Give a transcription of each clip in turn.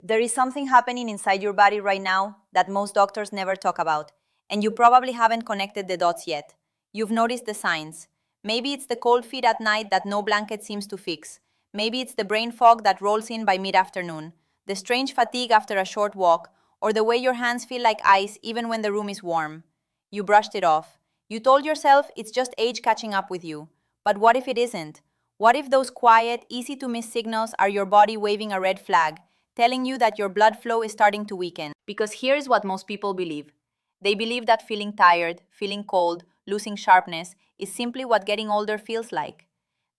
There is something happening inside your body right now that most doctors never talk about, and you probably haven't connected the dots yet. You've noticed the signs. Maybe it's the cold feet at night that no blanket seems to fix. Maybe it's the brain fog that rolls in by mid-afternoon, the strange fatigue after a short walk, or the way your hands feel like ice even when the room is warm. You brushed it off. You told yourself it's just age catching up with you. But what if it isn't? What if those quiet, easy to miss signals are your body waving a red flag, telling you that your blood flow is starting to weaken? Because here is what most people believe. They believe that feeling tired, feeling cold, losing sharpness is simply what getting older feels like.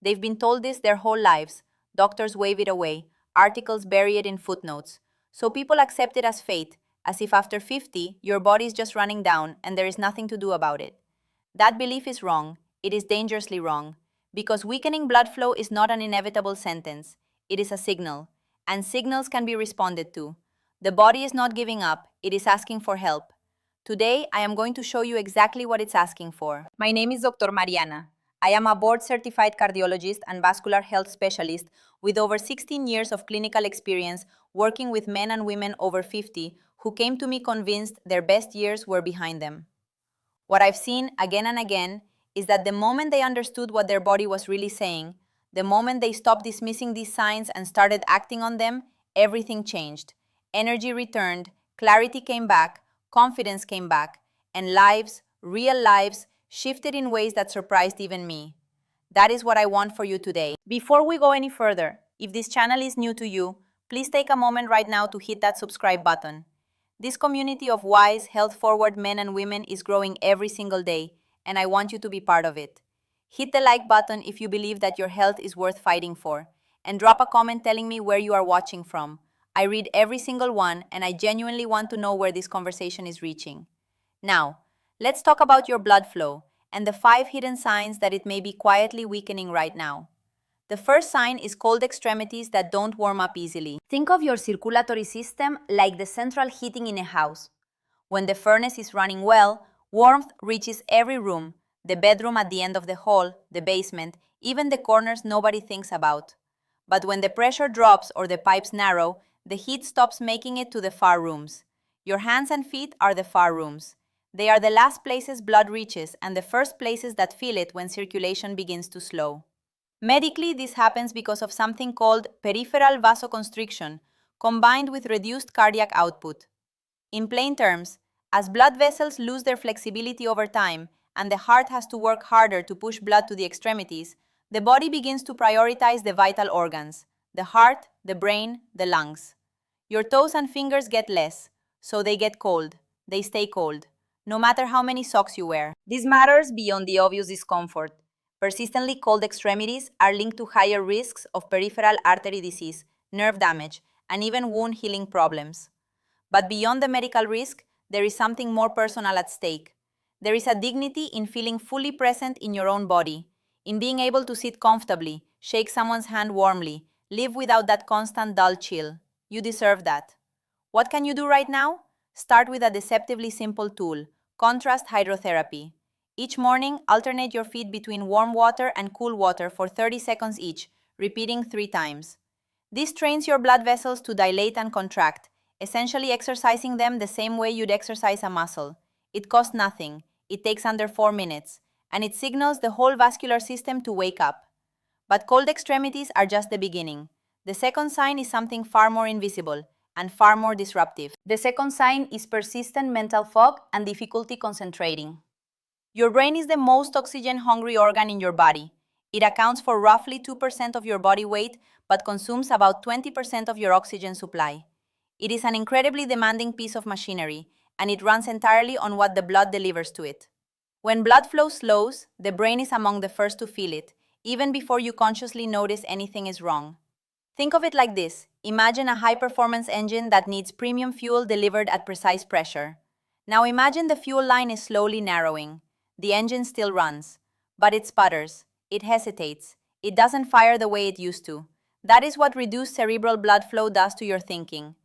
They've been told this their whole lives. Doctors wave it away, articles bury it in footnotes. So people accept it as fate, as if after 50, your body is just running down and there is nothing to do about it. That belief is wrong. It is dangerously wrong. Because weakening blood flow is not an inevitable sentence. It is a signal. And signals can be responded to. The body is not giving up. It is asking for help. Today, I am going to show you exactly what it's asking for. My name is DR.MARIANA. I am a board-certified cardiologist and vascular health specialist with over 16 years of clinical experience working with men and women over 50 who came to me convinced their best years were behind them. What I've seen again and again is that the moment they understood what their body was really saying, the moment they stopped dismissing these signs and started acting on them, everything changed. Energy returned, clarity came back, confidence came back, and lives, real lives, shifted in ways that surprised even me. That is what I want for you today. Before we go any further, if this channel is new to you, please take a moment right now to hit that subscribe button. This community of wise, health-forward men and women is growing every single day, and I want you to be part of it. Hit the like button if you believe that your health is worth fighting for, and drop a comment telling me where you are watching from. I read every single one, and I genuinely want to know where this conversation is reaching. Now, let's talk about your blood flow and the 5 hidden signs that it may be quietly weakening right now. The first sign is cold extremities that don't warm up easily. Think of your circulatory system like the central heating in a house. When the furnace is running well, warmth reaches every room, the bedroom at the end of the hall, the basement, even the corners nobody thinks about. But when the pressure drops or the pipes narrow, the heat stops making it to the far rooms. Your hands and feet are the far rooms. They are the last places blood reaches and the first places that feel it when circulation begins to slow. Medically, this happens because of something called peripheral vasoconstriction, combined with reduced cardiac output. In plain terms, as blood vessels lose their flexibility over time and the heart has to work harder to push blood to the extremities, the body begins to prioritize the vital organs, the heart, the brain, the lungs. Your toes and fingers get less, so they get cold. They stay cold, no matter how many socks you wear. This matters beyond the obvious discomfort. Persistently cold extremities are linked to higher risks of peripheral artery disease, nerve damage, and even wound healing problems. But beyond the medical risk, there is something more personal at stake. There is a dignity in feeling fully present in your own body, in being able to sit comfortably, shake someone's hand warmly, live without that constant dull chill. You deserve that. What can you do right now? Start with a deceptively simple tool, contrast hydrotherapy. Each morning, alternate your feet between warm water and cool water for 30 seconds each, repeating 3 times. This trains your blood vessels to dilate and contract, essentially exercising them the same way you'd exercise a muscle. It costs nothing, it takes under 4 minutes, and it signals the whole vascular system to wake up. But cold extremities are just the beginning. The second sign is something far more invisible and far more disruptive. The second sign is persistent mental fog and difficulty concentrating. Your brain is the most oxygen-hungry organ in your body. It accounts for roughly 2% of your body weight, but consumes about 20% of your oxygen supply. It is an incredibly demanding piece of machinery, and it runs entirely on what the blood delivers to it. When blood flow slows, the brain is among the first to feel it, even before you consciously notice anything is wrong. Think of it like this. Imagine a high-performance engine that needs premium fuel delivered at precise pressure. Now imagine the fuel line is slowly narrowing. The engine still runs, but it sputters, it hesitates, it doesn't fire the way it used to. That is what reduced cerebral blood flow does to your thinking.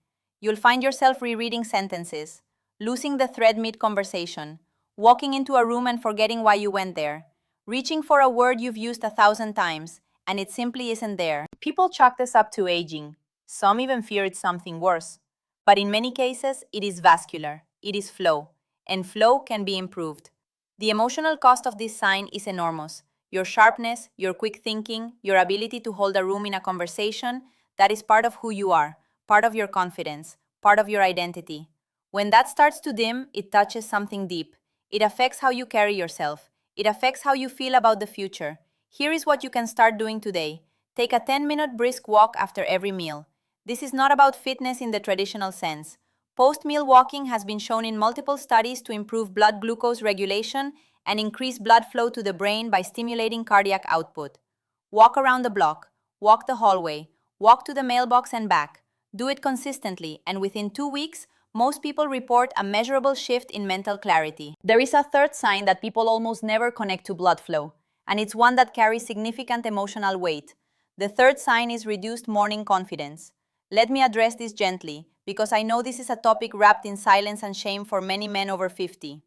You'll find yourself rereading sentences, losing the thread mid-conversation, walking into a room and forgetting why you went there, reaching for a word you've used 1,000 times, and it simply isn't there. People chalk this up to aging. Some even fear it's something worse. But in many cases, it is vascular, it is flow, and flow can be improved. The emotional cost of this sign is enormous. Your sharpness, your quick thinking, your ability to hold a room in a conversation, that is part of who you are, part of your confidence, part of your identity. When that starts to dim, it touches something deep. It affects how you carry yourself. It affects how you feel about the future. Here is what you can start doing today. Take a 10-minute brisk walk after every meal. This is not about fitness in the traditional sense. Post-meal walking has been shown in multiple studies to improve blood glucose regulation and increase blood flow to the brain by stimulating cardiac output. Walk around the block, walk the hallway, walk to the mailbox and back. Do it consistently, and within 2 weeks, most people report a measurable shift in mental clarity. There is a third sign that people almost never connect to blood flow, and it's one that carries significant emotional weight. The third sign is reduced morning confidence. Let me address this gently, because I know this is a topic wrapped in silence and shame for many men over 50.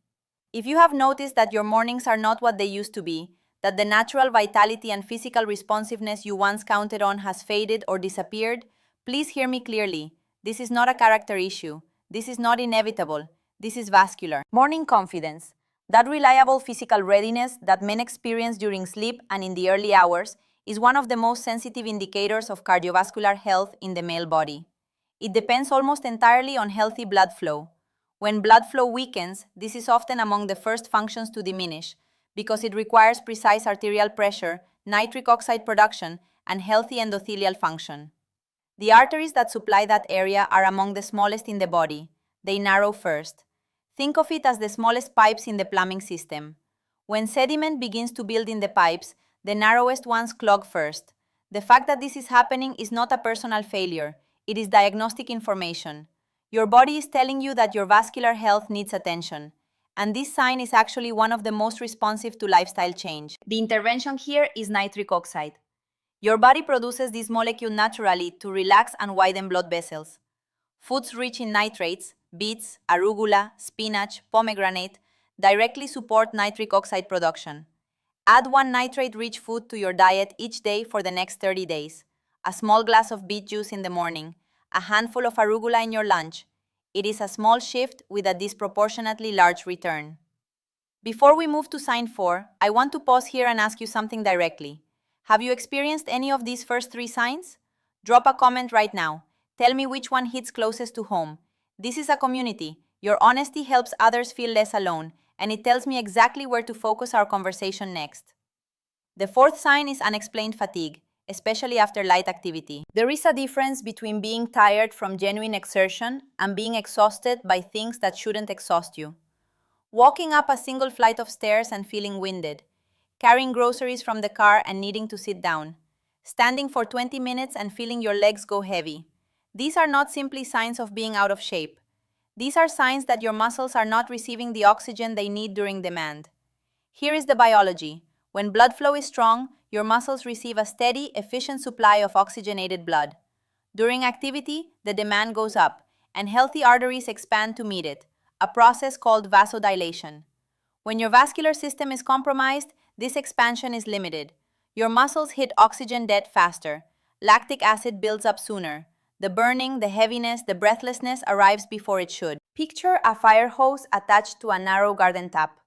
If you have noticed that your mornings are not what they used to be, that the natural vitality and physical responsiveness you once counted on has faded or disappeared, please hear me clearly. This is not a character issue. This is not inevitable. This is vascular. Morning confidence, that reliable physical readiness that men experience during sleep and in the early hours, is one of the most sensitive indicators of cardiovascular health in the male body. It depends almost entirely on healthy blood flow. When blood flow weakens, this is often among the first functions to diminish because it requires precise arterial pressure, nitric oxide production, and healthy endothelial function. The arteries that supply that area are among the smallest in the body. They narrow first. Think of it as the smallest pipes in the plumbing system. When sediment begins to build in the pipes, the narrowest ones clog first. The fact that this is happening is not a personal failure. It is diagnostic information. Your body is telling you that your vascular health needs attention. And this sign is actually one of the most responsive to lifestyle change. The intervention here is nitric oxide. Your body produces this molecule naturally to relax and widen blood vessels. Foods rich in nitrates, beets, arugula, spinach, pomegranate, directly support nitric oxide production. Add one nitrate-rich food to your diet each day for the next 30 days. A small glass of beet juice in the morning, a handful of arugula in your lunch. It is a small shift with a disproportionately large return. Before we move to sign 4, I want to pause here and ask you something directly. Have you experienced any of these first 3 signs? Drop a comment right now. Tell me which one hits closest to home. This is a community. Your honesty helps others feel less alone, and it tells me exactly where to focus our conversation next. The fourth sign is unexplained fatigue, especially after light activity. There is a difference between being tired from genuine exertion and being exhausted by things that shouldn't exhaust you. Walking up a single flight of stairs and feeling winded, carrying groceries from the car and needing to sit down, standing for 20 minutes and feeling your legs go heavy. These are not simply signs of being out of shape. These are signs that your muscles are not receiving the oxygen they need during demand. Here is the biology. When blood flow is strong, your muscles receive a steady, efficient supply of oxygenated blood. During activity, the demand goes up, and healthy arteries expand to meet it, a process called vasodilation. When your vascular system is compromised, this expansion is limited. Your muscles hit oxygen debt faster. Lactic acid builds up sooner. The burning, the heaviness, the breathlessness arrives before it should. Picture a fire hose attached to a narrow garden tap.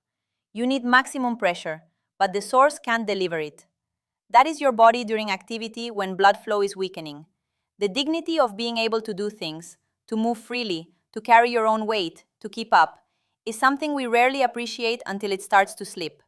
You need maximum pressure, but the source can't deliver it. That is your body during activity when blood flow is weakening. The dignity of being able to do things, to move freely, to carry your own weight, to keep up, is something we rarely appreciate until it starts to slip.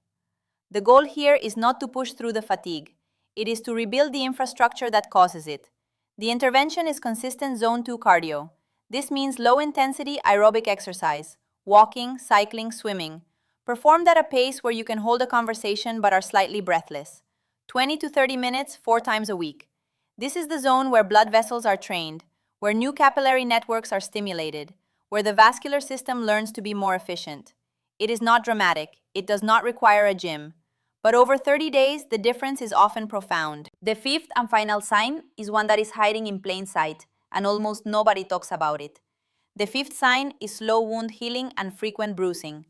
The goal here is not to push through the fatigue. It is to rebuild the infrastructure that causes it. The intervention is consistent Zone 2 cardio. This means low-intensity aerobic exercise, walking, cycling, swimming, performed at a pace where you can hold a conversation but are slightly breathless. 20 to 30 minutes, 4 times a week. This is the zone where blood vessels are trained, where new capillary networks are stimulated, where the vascular system learns to be more efficient. It is not dramatic. It does not require a gym. But over 30 days, the difference is often profound. The fifth and final sign is one that is hiding in plain sight, and almost nobody talks about it. The fifth sign is slow wound healing and frequent bruising.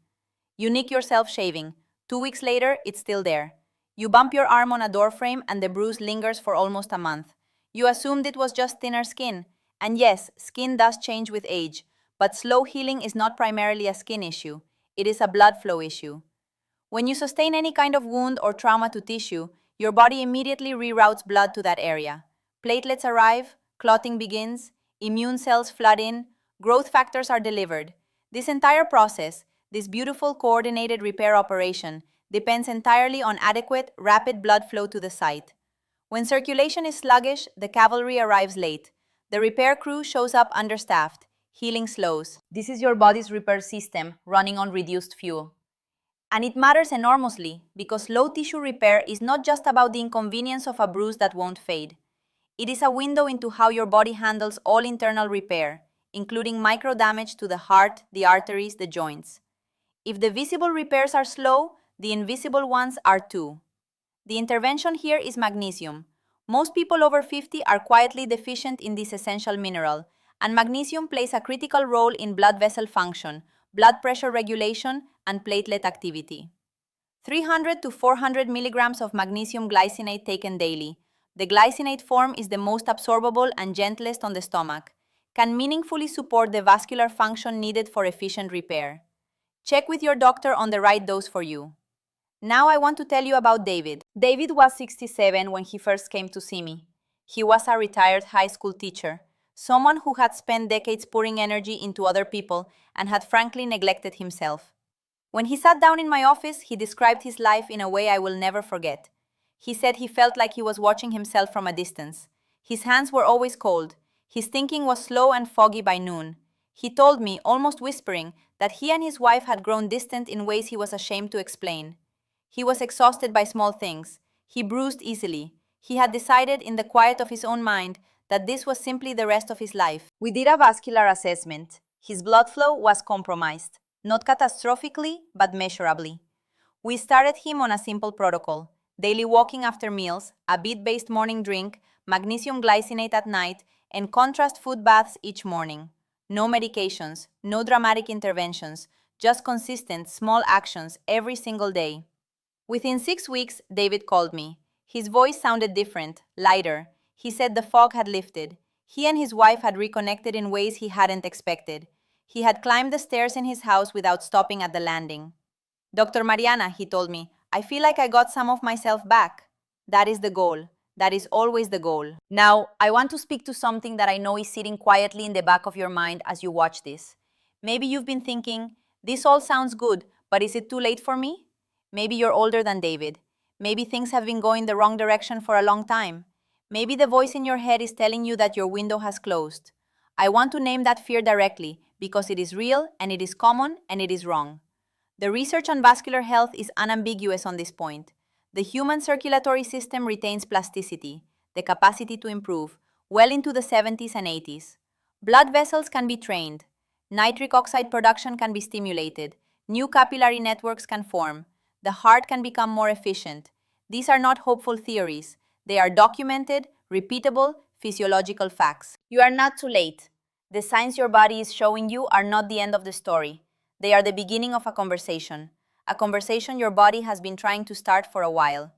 You nick yourself shaving. 2 weeks later, it's still there. You bump your arm on a doorframe and the bruise lingers for almost a month. You assumed it was just thinner skin, And yes, skin does change with age, but slow healing is not primarily a skin issue, it is a blood flow issue. When you sustain any kind of wound or trauma to tissue, your body immediately reroutes blood to that area. Platelets arrive, clotting begins, immune cells flood in, growth factors are delivered. This entire process, this beautiful coordinated repair operation, depends entirely on adequate, rapid blood flow to the site. When circulation is sluggish, the cavalry arrives late. The repair crew shows up understaffed. Healing slows. This is your body's repair system running on reduced fuel. And it matters enormously because slow tissue repair is not just about the inconvenience of a bruise that won't fade. It is a window into how your body handles all internal repair, including micro damage to the heart, the arteries, the joints. If the visible repairs are slow, the invisible ones are too. The intervention here is magnesium. Most people over 50 are quietly deficient in this essential mineral, and magnesium plays a critical role in blood vessel function, blood pressure regulation, and platelet activity. 300 to 400 milligrams of magnesium glycinate taken daily. The glycinate form is the most absorbable and gentlest on the stomach, can meaningfully support the vascular function needed for efficient repair. Check with your doctor on the right dose for you. Now I want to tell you about David. David was 67 when he first came to see me. He was a retired high school teacher, someone who had spent decades pouring energy into other people and had frankly neglected himself. When he sat down in my office, he described his life in a way I will never forget. He said he felt like he was watching himself from a distance. His hands were always cold. His thinking was slow and foggy by noon. He told me, almost whispering, that he and his wife had grown distant in ways he was ashamed to explain. He was exhausted by small things. He bruised easily. He had decided in the quiet of his own mind that this was simply the rest of his life. We did a vascular assessment. His blood flow was compromised, not catastrophically, but measurably. We started him on a simple protocol: daily walking after meals, a beet-based morning drink, magnesium glycinate at night, and contrast food baths each morning. No medications, no dramatic interventions, just consistent, small actions every single day. Within 6 weeks, David called me. His voice sounded different, lighter. He said the fog had lifted. He and his wife had reconnected in ways he hadn't expected. He had climbed the stairs in his house without stopping at the landing. Dr. Mariana, he told me, I feel like I got some of myself back. That is the goal. That is always the goal. Now, I want to speak to something that I know is sitting quietly in the back of your mind as you watch this. Maybe you've been thinking, this all sounds good, but is it too late for me? Maybe you're older than David. Maybe things have been going the wrong direction for a long time. Maybe the voice in your head is telling you that your window has closed. I want to name that fear directly because it is real and it is common and it is wrong. The research on vascular health is unambiguous on this point. The human circulatory system retains plasticity, the capacity to improve, well into the 70s and 80s. Blood vessels can be trained. Nitric oxide production can be stimulated. New capillary networks can form. The heart can become more efficient. These are not hopeful theories. They are documented, repeatable, physiological facts. You are not too late. The signs your body is showing you are not the end of the story. They are the beginning of a conversation your body has been trying to start for a while.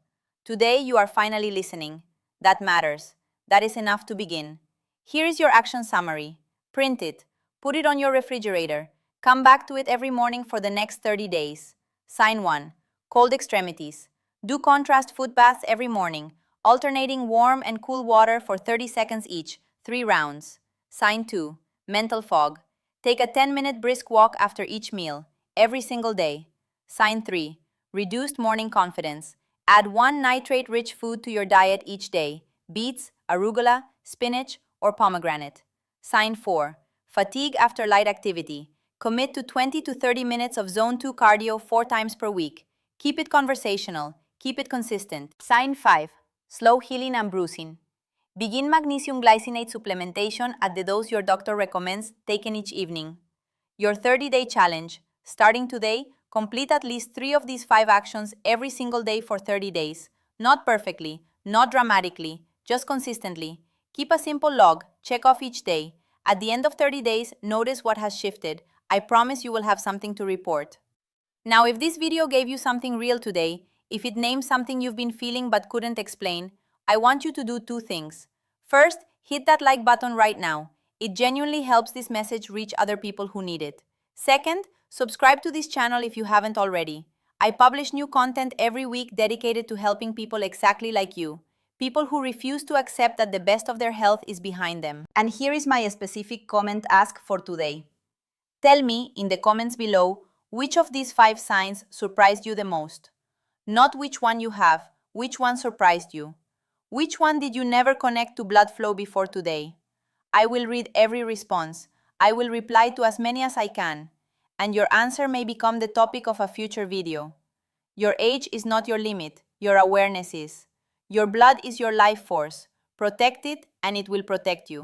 Today, you are finally listening. That matters. That is enough to begin. Here is your action summary. Print it. Put it on your refrigerator. Come back to it every morning for the next 30 days. Sign 1. Cold extremities. Do contrast foot baths every morning, alternating warm and cool water for 30 seconds each, 3 rounds. Sign 2. Mental fog. Take a 10-minute brisk walk after each meal, every single day. Sign 3. Reduced morning confidence. Add 1 nitrate-rich food to your diet each day: beets, arugula, spinach, or pomegranate. Sign 4. Fatigue after light activity. Commit to 20 to 30 minutes of Zone 2 cardio 4 times per week. Keep it conversational. Keep it consistent. Sign 5. Slow healing and bruising. Begin magnesium glycinate supplementation at the dose your doctor recommends, taken each evening. Your 30-day challenge. Starting today, complete at least 3 of these 5 actions every single day for 30 days. Not perfectly, not dramatically, just consistently. Keep a simple log, check off each day. At the end of 30 days, notice what has shifted. I promise you will have something to report. Now, if this video gave you something real today, if it named something you've been feeling but couldn't explain, I want you to do 2 things. First, hit that like button right now. It genuinely helps this message reach other people who need it. Second, subscribe to this channel if you haven't already. I publish new content every week dedicated to helping people exactly like you. People who refuse to accept that the best of their health is behind them. And here is my specific comment ask for today. Tell me in the comments below which of these 5 signs surprised you the most. Not which one you have, which one surprised you. Which one did you never connect to blood flow before today? I will read every response. I will reply to as many as I can. And your answer may become the topic of a future video. Your age is not your limit, your awareness is. Your blood is your life force. Protect it and it will protect you.